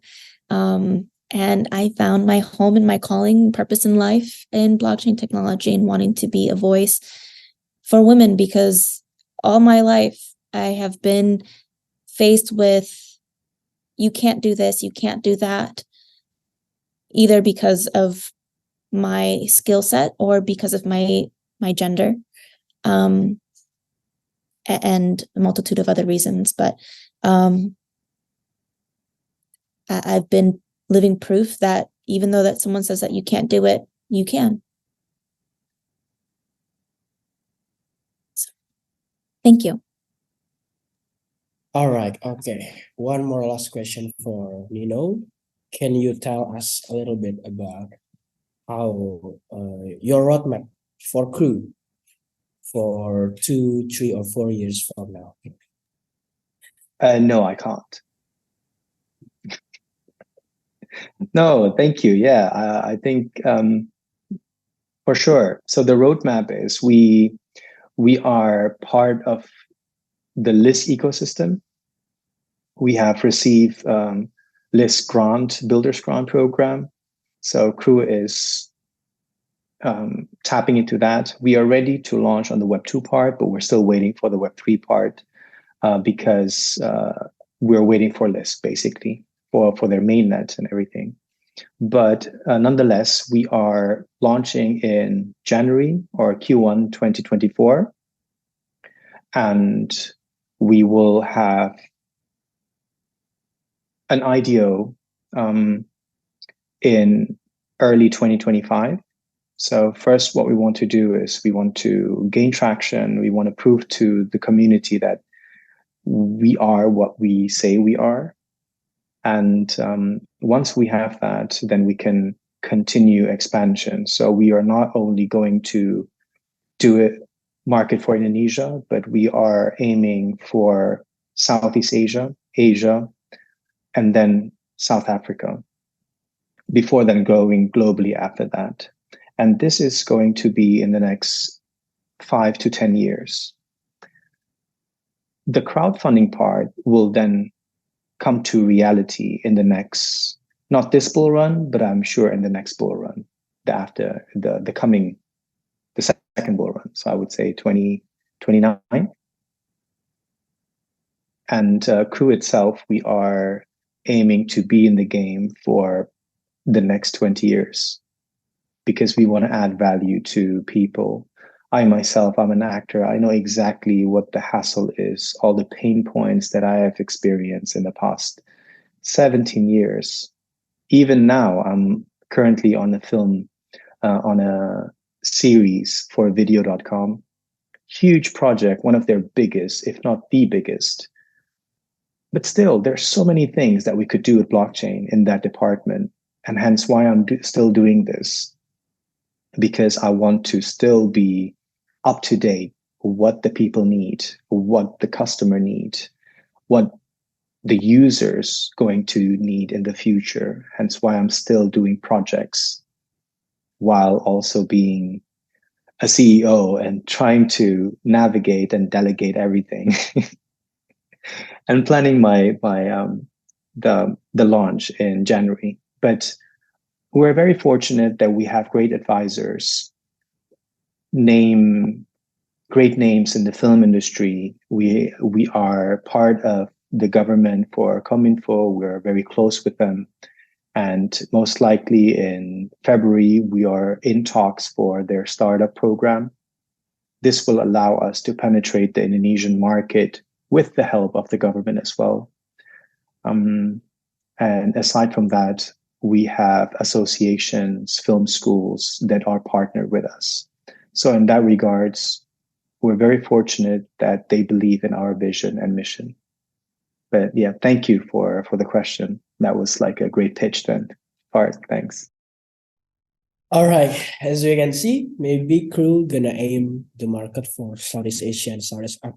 And I found my home and my calling, purpose in life in blockchain technology, and wanting to be a voice for women, because all my life I have been faced with, you can't do this, you can't do that, either because of my skill set or because of my gender, and a multitude of other reasons. But I've been living proof that even though that someone says that you can't do it, you can. So, thank you. All right. Okay. One more last question for Nino. Can you tell us a little bit about how your roadmap for crew for 2, 3, or 4 years from now? No, I can't. No, thank you. Yeah, I think for sure. So the roadmap is we are part of the LIS ecosystem. We have received LIS grant, Builders Grant program. So Crew is tapping into that. We are ready to launch on the Web 2 part, but we're still waiting for the Web 3 part because we're waiting for LIS, basically, for their mainnet and everything. But nonetheless, we are launching in January or Q1 2024. And we will have an IDO in early 2025. So first, what we want to do is we want to gain traction. We want to prove to the community that we are what we say we are. And once we have that, then we can continue expansion. So we are not only going to do it market for Indonesia, but we are aiming for Southeast Asia, Asia, and then South Africa, before then going globally after that. And this is going to be in the next 5 to 10 years. The crowdfunding part will then come to reality in the next, not this bull run, but I'm sure in the next bull run, after the second bull run. So I would say 2029. And Crew itself, we are aiming to be in the game for the next 20 years because we want to add value to people. I myself, I'm an actor. I know exactly what the hassle is, all the pain points that I have experienced in the past 17 years. Even now, I'm currently on a film, on a series for video.com. Huge project, one of their biggest, if not the biggest. But still, there's so many things that we could do with blockchain in that department. And hence why I'm still doing this, because I want to still be up to date what the people need, what the customer need, what the users going to need in the future. Hence why I'm still doing projects while also being a CEO and trying to navigate and delegate everything and planning the launch in January. But we're very fortunate that we have great advisors, great names in the film industry. We are part of the government for Cominfo. We're very close with them. And most likely in February, we are in talks for their startup program. This will allow us to penetrate the Indonesian market with the help of the government as well. And aside from that, we have associations, film schools that are partnered with us. So in that regards, we're very fortunate that they believe in our vision and mission. But yeah, thank you for the question. That was like a great pitch then. Fart, thanks. All right, as you can see, maybe Crew gonna aim the market for Southeast Asia and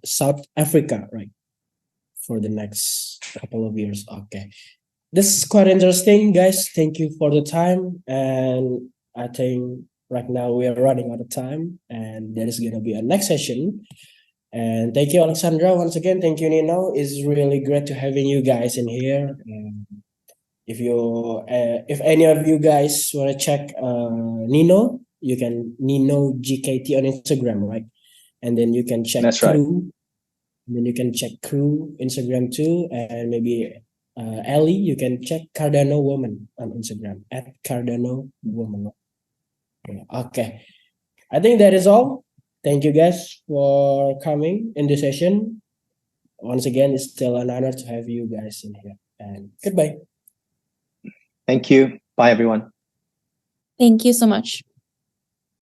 South Africa, right? For the next couple of years. Okay. This is quite interesting, guys. Thank you for the time. And I think right now we are running out of time, and there is gonna be a next session. And thank you, Alexandra, once again. Thank you, Nino. It's really great to having you guys in here. And if any of you guys want to check Nino, you can Nino GKT on Instagram, right? And then you can check That's right. Crew. And then you can check Crew Instagram too, and maybe Ellie, you can check Cardano Woman on Instagram at Cardano Woman. Okay, I think that is all. Thank you guys for coming in this session. Once again, it's still an honor to have you guys in here. And goodbye. Thank you. Bye, everyone. Thank you so much.